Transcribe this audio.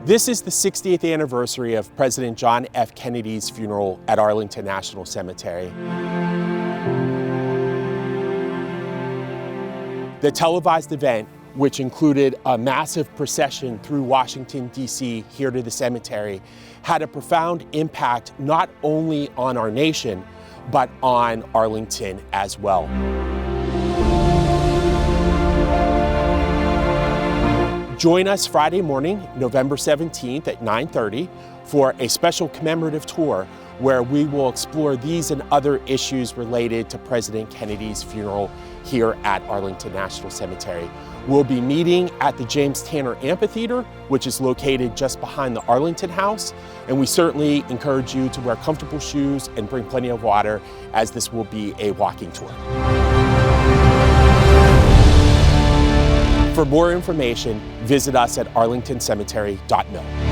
This is the 60th anniversary of President John F. Kennedy's funeral at Arlington National Cemetery. The televised event, which included a massive procession through Washington, D.C. here to the cemetery, had a profound impact not only on our nation, but on Arlington as well. Join us Friday morning, November 17th at 9:30 for a special commemorative tour where we will explore these and other issues related to President Kennedy's funeral here at Arlington National Cemetery. We'll be meeting at the James Tanner Amphitheater, which is located just behind the Arlington House, and we certainly encourage you to wear comfortable shoes and bring plenty of water, as this will be a walking tour. For more information, visit us at arlingtoncemetery.mil.